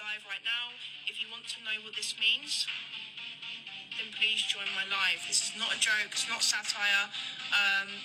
live right now. If you want to know what this means, then please join my live. This is not a joke, it's not satire.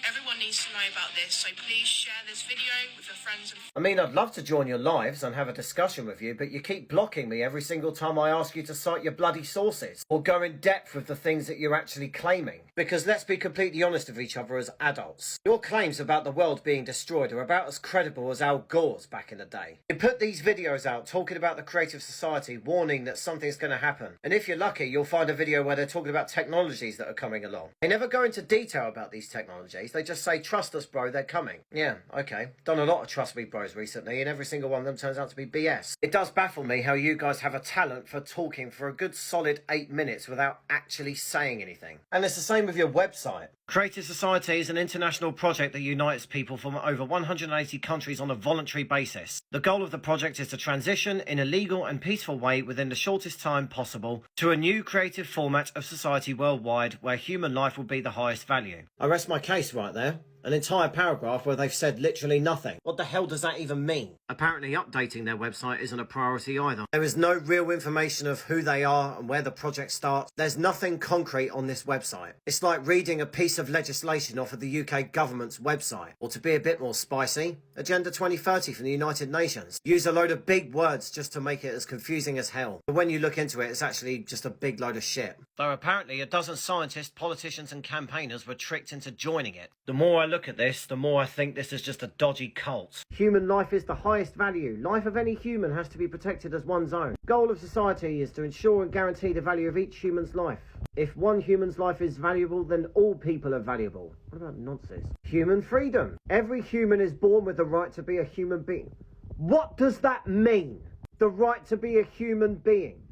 Everyone needs to know about this, so please share this video with your friends and I mean, I'd love to join your lives and have a discussion with you, but you keep blocking me every single time I ask you to cite your bloody sources or go in depth with the things that you're actually claiming. Because let's be completely honest with each other as adults. Your claims about the world being destroyed are about as credible as Al Gore's back in the day. You put these videos out talking about the Creative Society, warning that something's going to happen. And if you're lucky, you'll find a video where they're talking about technologies that are coming along. They never go into detail about these technologies. They just say, trust us, bro, they're coming. Yeah, okay. Done a lot of trust me bros recently, and every single one of them turns out to be BS. It does baffle me how you guys have a talent for talking for a good solid 8 minutes without actually saying anything. And it's the same with your website. Creative Society is an international project that unites people from over 180 countries on a voluntary basis. The goal of the project is to transition in a legal and peaceful way within the shortest time possible to a new creative format of society worldwide where human life will be the highest value. I rest my case right there. An entire paragraph where they've said literally nothing. What the hell does that even mean? Apparently updating their website isn't a priority either. There is no real information of who they are and where the project starts. There's nothing concrete on this website. It's like reading a piece of legislation off of the UK government's website. Or to be a bit more spicy, Agenda 2030 from the United Nations. Use a load of big words just to make it as confusing as hell. But when you look into it, it's actually just a big load of shit. Though apparently a dozen scientists, politicians and campaigners were tricked into joining it. The more I look at this, the more I think this is just a dodgy cult. Human life is the highest value. Life of any human has to be protected as one's own. Goal of society is to ensure and guarantee the value of each human's life. If one human's life is valuable, then all people are valuable. What about nonsense? Human freedom. Every human is born with the right to be a human being. What does that mean? The right to be a human being.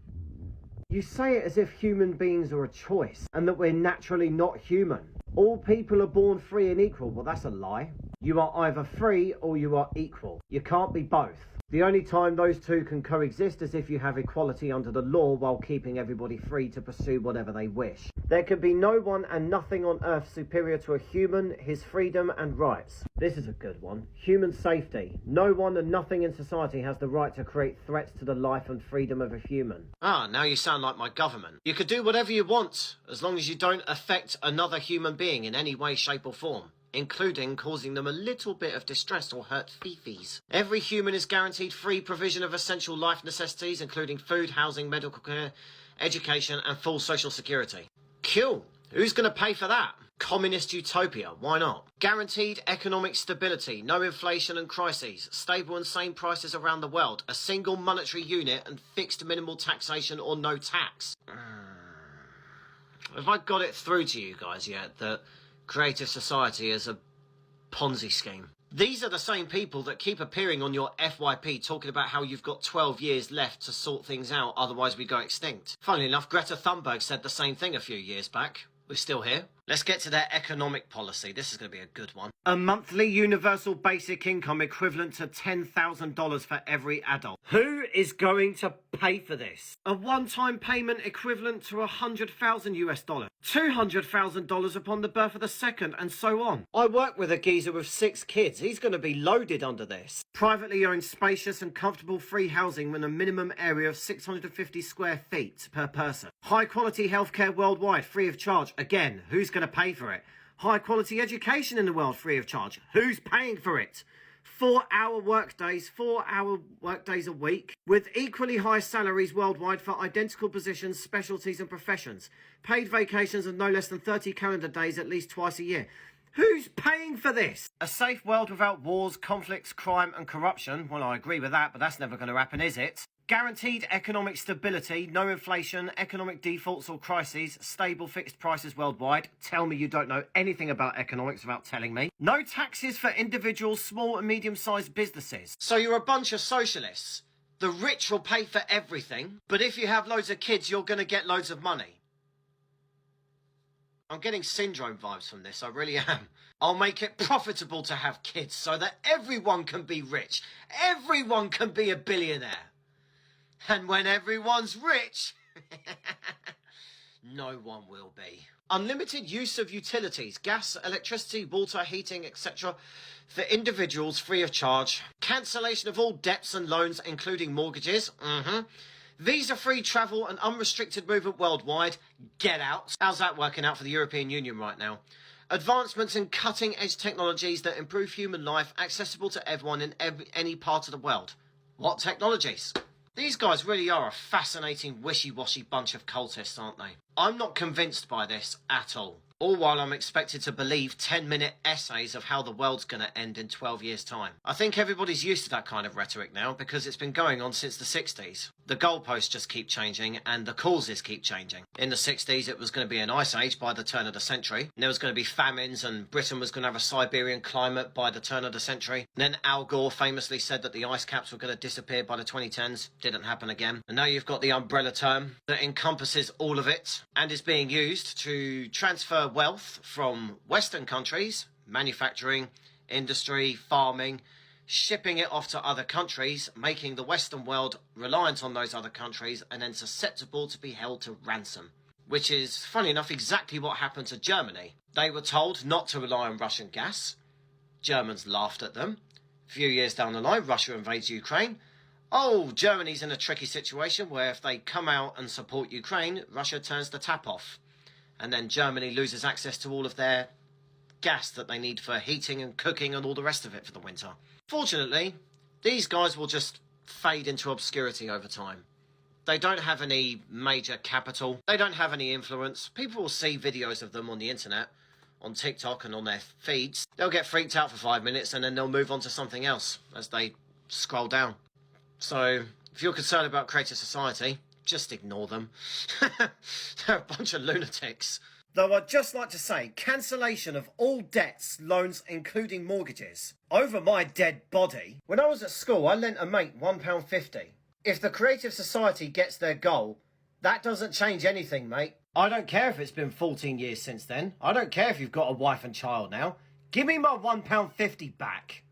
You say it as if human beings are a choice and that we're naturally not human. All people are born free and equal. Well, that's a lie. You are either free or you are equal. You can't be both. The only time those two can coexist is if you have equality under the law while keeping everybody free to pursue whatever they wish. There can be no one and nothing on earth superior to a human, his freedom and rights. This is a good one. Human safety. No one and nothing in society has the right to create threats to the life and freedom of a human. Ah, now you sound like my government. You could do whatever you want, as long as you don't affect another human being in any way, shape or form, including causing them a little bit of distress or hurt feces. Every human is guaranteed free provision of essential life necessities, including food, housing, medical care, education, and full social security. Cool. Who's going to pay for that? Communist utopia, why not? Guaranteed economic stability, no inflation and crises, stable and same prices around the world, a single monetary unit and fixed minimal taxation or no tax. Have I got it through to you guys yet that Creative Society is a Ponzi scheme? These are the same people that keep appearing on your FYP talking about how you've got 12 years left to sort things out, otherwise we go extinct. Funnily enough, Greta Thunberg said the same thing a few years back. We're still here. Let's get to their economic policy. This is going to be a good one. A monthly universal basic income equivalent to $10,000 for every adult. Who is going to pay for this? A one-time payment equivalent to $100,000 US, $200,000 upon the birth of the second, and so on. I work with a geezer with 6 kids. He's going to be loaded under this. Privately owned, spacious and comfortable free housing with a minimum area of 650 square feet per person. High quality healthcare worldwide, free of charge. Again, who's going to pay for it? High quality education in the world, free of charge. Who's paying for it? 4-hour workdays, 4-hour workdays a week, with equally high salaries worldwide for identical positions, specialties and professions. Paid vacations of no less than 30 calendar days at least twice a year. Who's paying for this? A safe world without wars, conflicts, crime and corruption. Well, I agree with that, but that's never going to happen, is it? Guaranteed economic stability, no inflation, economic defaults or crises, stable fixed prices worldwide. Tell me you don't know anything about economics without telling me. No taxes for individuals, small and medium-sized businesses. So you're a bunch of socialists. The rich will pay for everything, but if you have loads of kids, you're going to get loads of money. I'm getting syndrome vibes from this, I really am. I'll make it profitable to have kids so that everyone can be rich. Everyone can be a billionaire. And when everyone's rich, no one will be. Unlimited use of utilities, gas, electricity, water, heating, etc. for individuals free of charge. Cancellation of all debts and loans, including mortgages. Visa-free travel and unrestricted movement worldwide. Get out. How's that working out for the European Union right now? Advancements in cutting-edge technologies that improve human life, accessible to everyone in any part of the world. What technologies? These guys really are a fascinating, wishy-washy bunch of cultists, aren't they? I'm not convinced by this at all. All while I'm expected to believe 10-minute essays of how the world's going to end in 12 years' time. I think everybody's used to that kind of rhetoric now because it's been going on since the 60s. The goalposts just keep changing and the causes keep changing. In the 60s, it was going to be an ice age by the turn of the century. And there was going to be famines and Britain was going to have a Siberian climate by the turn of the century. And then Al Gore famously said that the ice caps were going to disappear by the 2010s. Didn't happen again. And now you've got the umbrella term that encompasses all of it and is being used to transfer wealth from Western countries, manufacturing, industry, farming, shipping it off to other countries, making the Western world reliant on those other countries and then susceptible to be held to ransom. Which is, funny enough, exactly what happened to Germany. They were told not to rely on Russian gas. Germans laughed at them. A few years down the line, Russia invades Ukraine. Oh, Germany's in a tricky situation where if they come out and support Ukraine, Russia turns the tap off. And then Germany loses access to all of their gas that they need for heating and cooking and all the rest of it for the winter. Fortunately, these guys will just fade into obscurity over time. They don't have any major capital. They don't have any influence. People will see videos of them on the internet, on TikTok and on their feeds. They'll get freaked out for 5 minutes and then they'll move on to something else as they scroll down. So, if you're concerned about Creative Society, just ignore them. They're a bunch of lunatics. Though I'd just like to say, cancellation of all debts, loans, including mortgages, over my dead body. When I was at school, I lent a mate £1.50. If the Creative Society gets their goal, that doesn't change anything, mate. I don't care if it's been 14 years since then. I don't care if you've got a wife and child now. Give me my £1.50 back.